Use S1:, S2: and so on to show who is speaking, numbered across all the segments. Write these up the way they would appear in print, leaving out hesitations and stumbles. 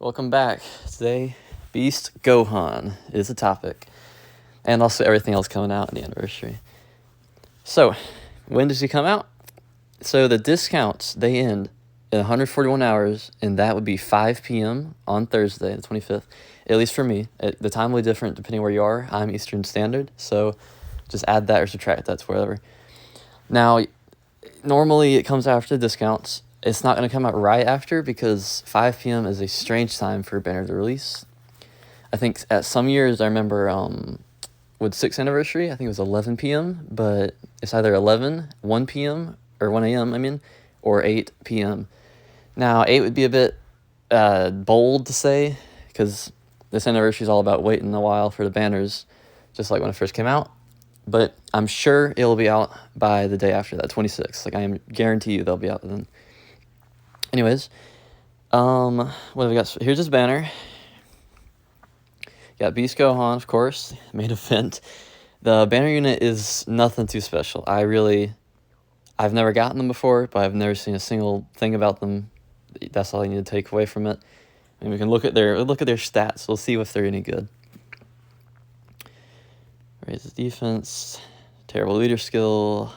S1: Welcome back. Today, Beast Gohan is the topic, and also everything else coming out in the anniversary. So, when does he come out? So the discounts, they end in 141 hours, and that would be 5 p.m. on Thursday, the 25th, at least for me. The time will be different depending where you are. I'm Eastern Standard, so just add that or subtract that to whatever. Now, normally it comes after the discounts. It's not going to come out right after because 5 p.m. is a strange time for a banner to release. I think at some years, I remember with 6th anniversary, I think it was 11 p.m., but it's either 11, 1 p.m., or 1 a.m., I mean, or 8 p.m. Now, 8 would be a bit bold to say because this anniversary is all about waiting a while for the banners, just like when it first came out. But I'm sure it'll be out by the day after that, 26th. Like, I am guarantee you they'll be out then. Anyways, what have we got? Here's his banner. Got Beast Gohan, of course, main event. The banner unit is nothing too special. I've never gotten them before, but I've never seen a single thing about them. That's all I need to take away from it. And we can look at their stats. We'll see if they're any good. Raises defense, terrible leader skill.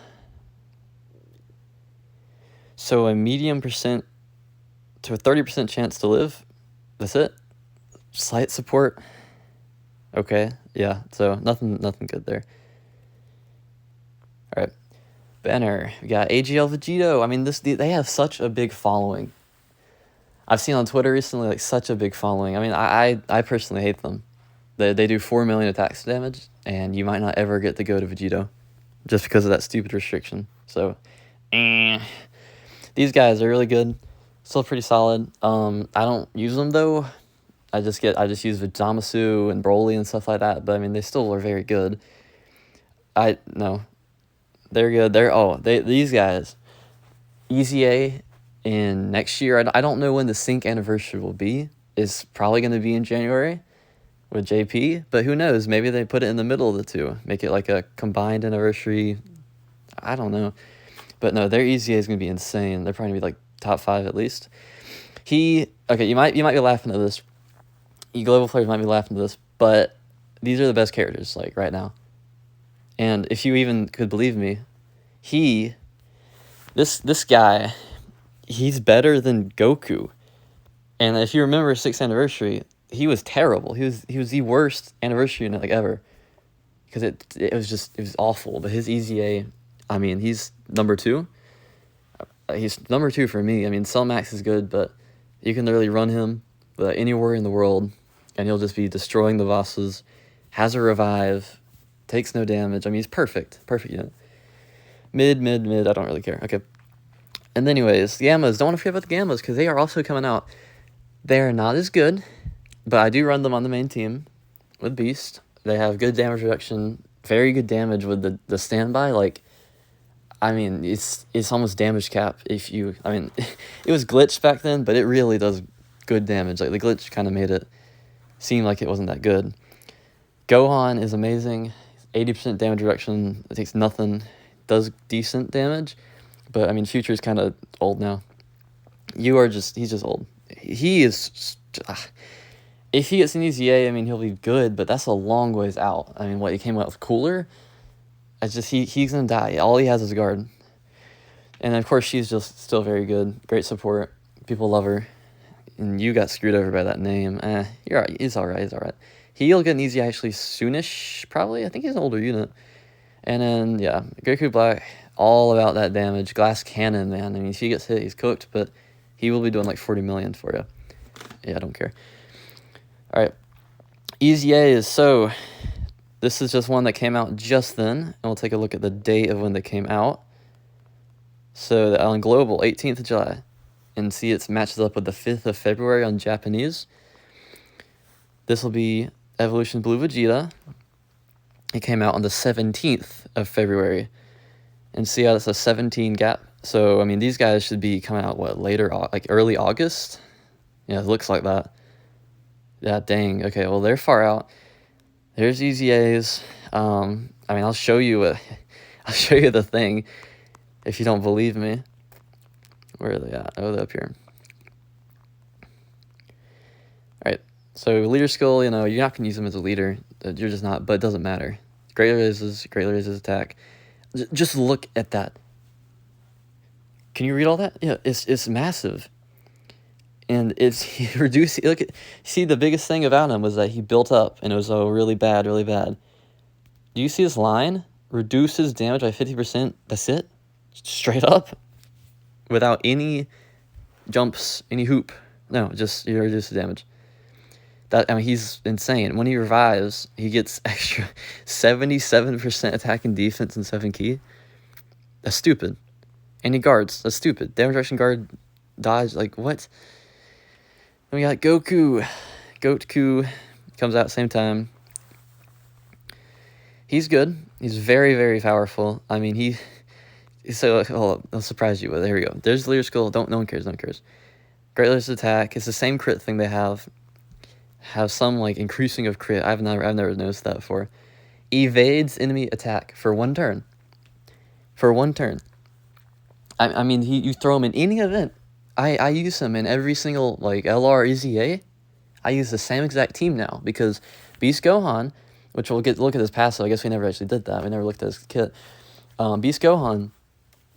S1: So a medium percent to a 30% chance to live. That's it. Slight support. Okay, yeah. So nothing good there. All right, banner. We got AGL Vegito. I mean, they have such a big following. I've seen on Twitter recently like such a big following. I mean, I personally hate them. They do 4 million attacks damage, and you might not ever get to go to Vegito, just because of that stupid restriction. So, these guys are really good. Still pretty solid. I don't use them though. I just use Zamasu and Broly and stuff like that. But I mean, they still are very good. They're good. These guys, EZA in next year. I don't know when the sync anniversary will be. It's probably going to be in January with JP, but who knows? Maybe they put it in the middle of the two, make it like a combined anniversary. I don't know, but no, their EZA is going to be insane. They're probably going to be like top 5 at least. You might be laughing at this. You global players might be laughing at this, but these are the best characters like right now. And if you even could believe me, this guy, he's better than Goku. And if you remember 6th anniversary, he was terrible. He was the worst anniversary unit like ever, because it was awful. But his EZA, I mean, he's number 2. He's number 2 for me. I mean, Cellmax is good, but you can literally run him anywhere in the world, and he'll just be destroying the bosses. Has a revive, takes no damage. I mean, he's perfect unit. Mid. I don't really care. Okay. And anyways, the Gammas. Don't want to forget about the Gammas because they are also coming out. They are not as good, but I do run them on the main team with Beast. They have good damage reduction, very good damage with the standby. Like, I mean, it's almost damage cap it was glitched back then, but it really does good damage. Like, the glitch kind of made it seem like it wasn't that good. Gohan is amazing. 80% damage reduction. It takes nothing. Does decent damage. But, I mean, Future's kind of old now. He's just old. He is... If he gets an EZA, I mean, he'll be good, but that's a long ways out. I mean, he came out with Cooler? He's going to die. All he has is a guard. And, of course, she's just still very good. Great support. People love her. And you got screwed over by that name. You're all right. He's all right. He'll get an EZA actually soonish, probably. I think he's an older unit. And then, yeah, Goku Black, all about that damage. Glass Cannon, man. I mean, if he gets hit, he's cooked, but he will be doing like 40 million for you. Yeah, I don't care. All right. EZA this is just one that came out just then, and we'll take a look at the date of when they came out. So on Global, 18th of July, and see it matches up with the 5th of February on Japanese. This will be Evolution Blue Vegeta. It came out on the 17th of February, and see how that's a 17 gap. So, I mean, these guys should be coming out, later, like early August? Yeah, it looks like that. Yeah, dang. Okay, well, they're far out. There's EZAs. I mean, I'll show you the thing if you don't believe me. Where are they at? Oh, they're up here. Alright, so leader skill, you know, you're not going to use him as a leader. You're just not, but it doesn't matter. Greatly raises attack. Just look at that. Can you read all that? Yeah, it's massive. And it's reduced. See, the biggest thing about him was that he built up, and it was really bad, really bad. Do you see this line? Reduces damage by 50%. That's it? Straight up? Without any jumps, any hoop. No, just you reduce the damage. I mean, he's insane. When he revives, he gets extra 77% attack and defense and 7 key. That's stupid. And he guards. That's stupid. Damage reduction guard, dodge. Like, what? Then we got Goku. Goku comes out same time. He's good. He's very, very powerful. I mean, so, I'll surprise you. But there we go. There's the leader skill. No one cares. No one cares. Great leader's attack. It's the same crit thing they have. Have some like increasing of crit. I've never noticed that before. Evades enemy attack for 1 turn. For 1 turn. I mean, you throw him in any event. I use him in every single like LR EZA. I use the same exact team now because Beast Gohan, which we'll look at his passive. I guess we never actually did that. We never looked at his kit. Beast Gohan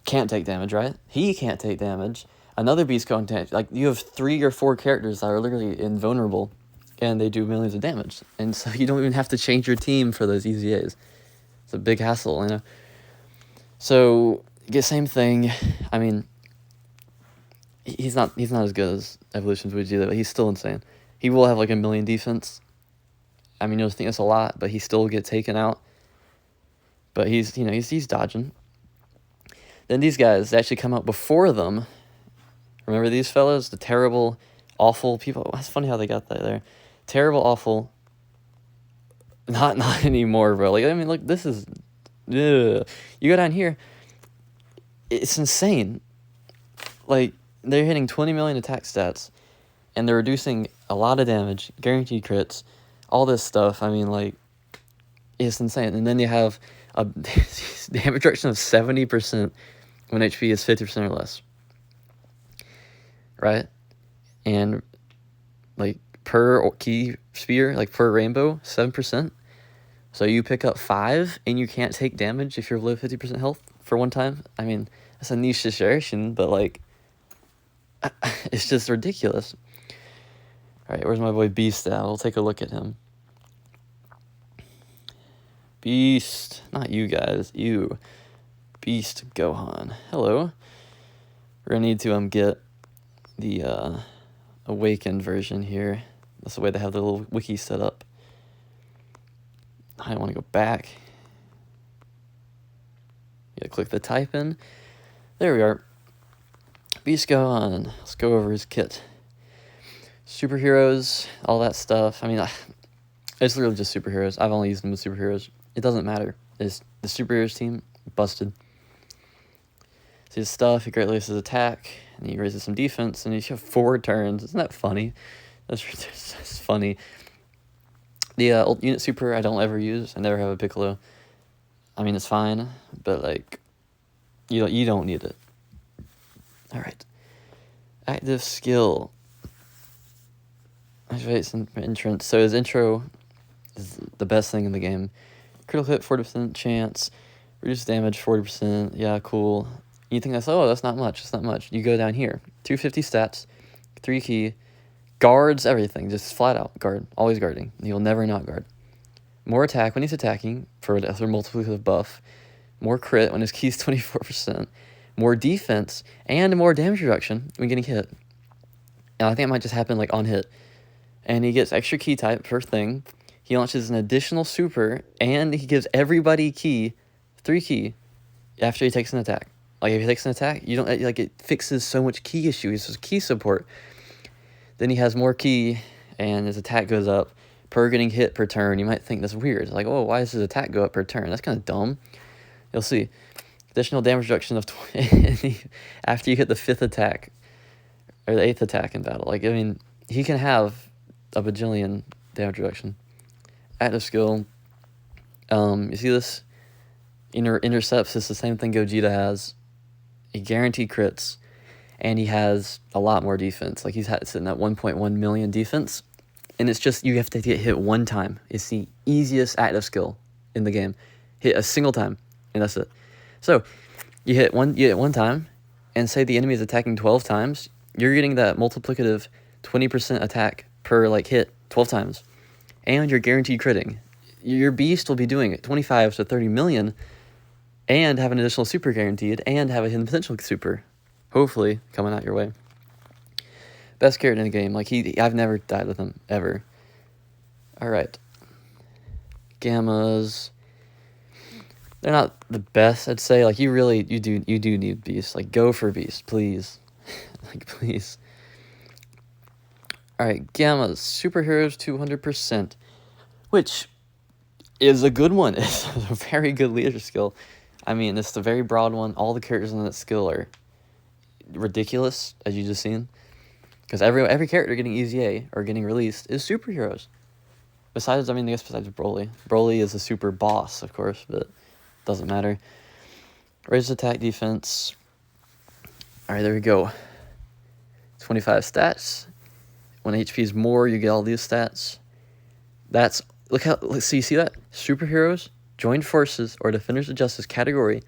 S1: can't take damage, right? He can't take damage. Another Beast Gohan, like you have 3 or 4 characters that are literally invulnerable, and they do millions of damage. And so you don't even have to change your team for those EZAs. It's a big hassle, you know. So get same thing. I mean, he's not as good as Evolution's Vegeta, but he's still insane. He will have like 1 million defense. I mean, you'll think that's a lot, but he still get taken out. But he's dodging. Then these guys actually come out before them. Remember these fellas? The terrible, awful people. It's funny how they got that there. Terrible, awful. Not anymore, bro. Like, I mean, look, this is... Ugh. You go down here. It's insane. Like, they're hitting 20 million attack stats, and they're reducing a lot of damage, guaranteed crits, all this stuff. I mean, like, it's insane. And then you have a damage reduction of 70% when HP is 50% or less. Right? And, like, per key spear, like, per rainbow, 7%. So you pick up 5, and you can't take damage if you're below 50% health for 1 time. I mean, that's a niche situation, but, like, it's just ridiculous. Alright, where's my boy Beast at? We'll take a look at him. Beast. Not you guys. You. Beast Gohan. Hello. We're gonna need to get the awakened version here. That's the way they have the little wiki set up. I don't want to go back. Yeah, click the type in. There we are. Beast Gohan. Let's go over his kit. Superheroes, all that stuff. I mean, it's literally just superheroes. I've only used them with superheroes. It doesn't matter. It's the superheroes team busted. See his stuff. He greatly raises his attack, and he raises some defense, and you have 4 turns. Isn't that funny? That's funny. The unit super I don't ever use. I never have a Piccolo. I mean, it's fine, but like, you don't need it. All right. Active skill. Activates some entrance. So his intro is the best thing in the game. Critical hit, 40% chance. Reduce damage, 40%. Yeah, cool. You think that's not much. It's not much. You go down here. 250 stats, 3 key, guards everything. Just flat out guard. Always guarding. You'll never not guard. More attack when he's attacking for a multiplicative buff. More crit when his key's 24%. More defense and more damage reduction when getting hit. And I think it might just happen like on hit. And he gets extra key type per thing. He launches an additional super, and he gives everybody 3 key after he takes an attack. Like if he takes an attack, you don't like it fixes so much key issue. He has key support. Then he has more key, and his attack goes up per getting hit per turn. You might think that's weird. It's like, oh, why does his attack go up per turn? That's kind of dumb. You'll see. Additional damage reduction of 20 after you hit the 5th attack or the 8th attack in battle. Like, I mean, he can have a bajillion damage reduction. Active skill. You see this? Intercepts is the same thing Gogeta has. He guaranteed crits, and he has a lot more defense. Like he's sitting at 1.1 million defense, and it's just, you have to get hit one time. It's the easiest active skill in the game. Hit a single time, and that's it. So you hit one time, and say the enemy is attacking 12 times, you're getting that multiplicative 20% attack per like hit 12 times, and you're guaranteed critting. Your beast will be doing it 25 to 30 million, and have an additional super guaranteed, and have a hidden potential super, hopefully coming out your way. Best character in the game. Like, I've never died with him ever. All right, Gammas. They're not the best, I'd say. Like, you do need Beast. Like, go for Beast, please. Like, please. All right, Gammas, superheroes 200%, which is a good one. It's a very good leader skill. I mean, it's a very broad one. All the characters in that skill are ridiculous, as you just seen. Because every character getting EZA or getting released is superheroes. Besides, I mean, I guess besides Broly. Broly is a super boss, of course, but doesn't matter. Raise attack defense. All right, there we go. 25 stats. When HP is more, you get all these stats. Let's see that? Superheroes, joined forces, or defenders of justice category.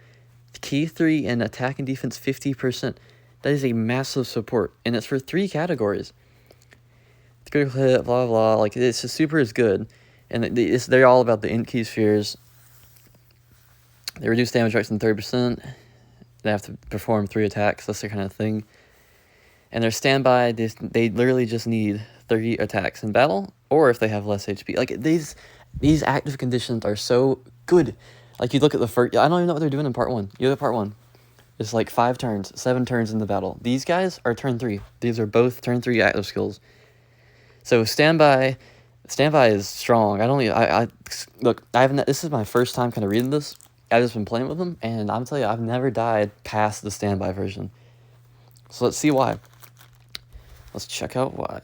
S1: Key 3 in attack and defense 50%. That is a massive support, and it's for 3 categories. Critical hit, blah, blah, blah. Like, it's just super is good. And they're all about the int key spheres. They reduce damage reduction 30%. They have to perform 3 attacks. That's their kind of thing. And their standby, they literally just need 30 attacks in battle, or if they have less HP. Like, these active conditions are so good. Like, you look at the first... I don't even know what they're doing in part 1. You look at part 1. It's like 5 turns, 7 turns in the battle. These guys are turn 3. These are both turn 3 active skills. So standby is strong. Look, this is my first time kind of reading this. I've just been playing with them, and I'm telling you, I've never died past the standby version. So let's see why. Let's check out why.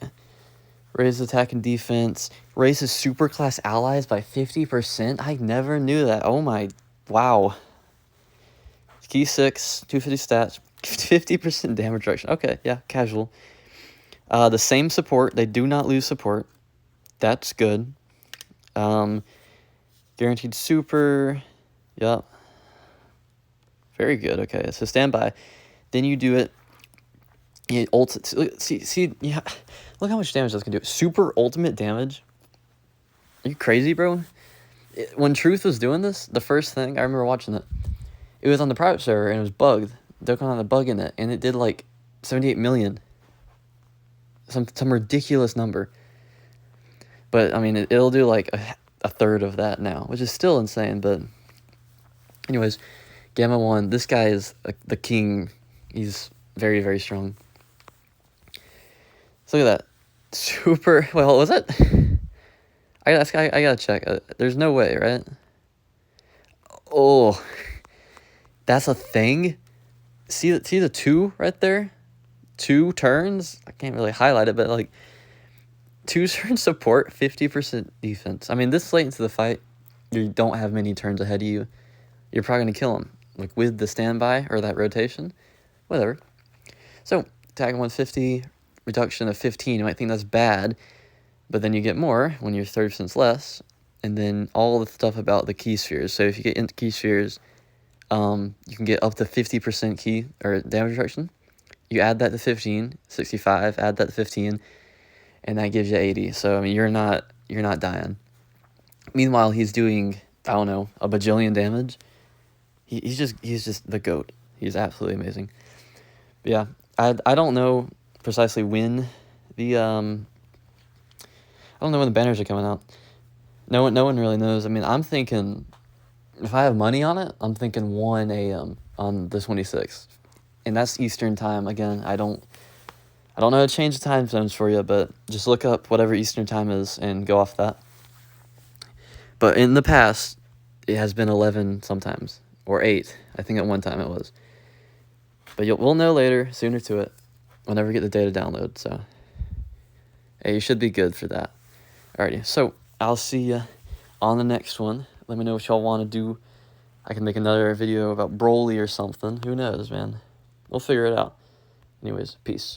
S1: Raise attack and defense. Raises superclass allies by 50%. I never knew that. Oh my, wow. Key 6, 250 stats, 50% damage reduction. Okay, yeah, casual. The same support. They do not lose support. That's good. Guaranteed super. Yep. Very good. Okay, so standby. Then you do it. Yeah, yeah. Look how much damage this can do. Super ultimate damage. Are you crazy, bro? When Truth was doing this, the first thing I remember watching it, it was on the private server and it was bugged. Dokkan had a bug in it, and it did like 78 million. Some ridiculous number. But I mean, it'll do like a third of that now, which is still insane. But anyways, Gamma 1. This guy is the king. He's very, very strong. So look at that. Super. Well, was it? I gotta check. There's no way, right? Oh, that's a thing. See the 2 right there? 2 turns. I can't really highlight it, but like 2 turns support, 50% defense. I mean, this late into the fight, you don't have many turns ahead of you. You're probably gonna kill him, like with the standby or that rotation, whatever. So attack 150, reduction of 15. You might think that's bad, but then you get more when you're 30% less, and then all the stuff about the key spheres. So if you get into key spheres, you can get up to 50% key or damage reduction. You add that to 15, 65. Add that to 15, and that gives you 80. So I mean, you're not dying. Meanwhile, he's doing, I don't know, a bajillion damage. He's just the GOAT. He's absolutely amazing. But yeah, I don't know precisely when the I don't know when the banners are coming out. No one really knows. I mean, I'm thinking, if I have money on it, I'm thinking 1 a.m. on the 26th. And that's Eastern time. Again, I don't know how to change the time zones for you, but just look up whatever Eastern time is and go off that. But in the past, it has been 11 sometimes, or 8. I think at one time it was. But we'll know later, sooner to it, whenever we get the data download. So, hey, you should be good for that. Alrighty, so I'll see you on the next one. Let me know what y'all want to do. I can make another video about Broly or something. Who knows, man? We'll figure it out. Anyways, peace.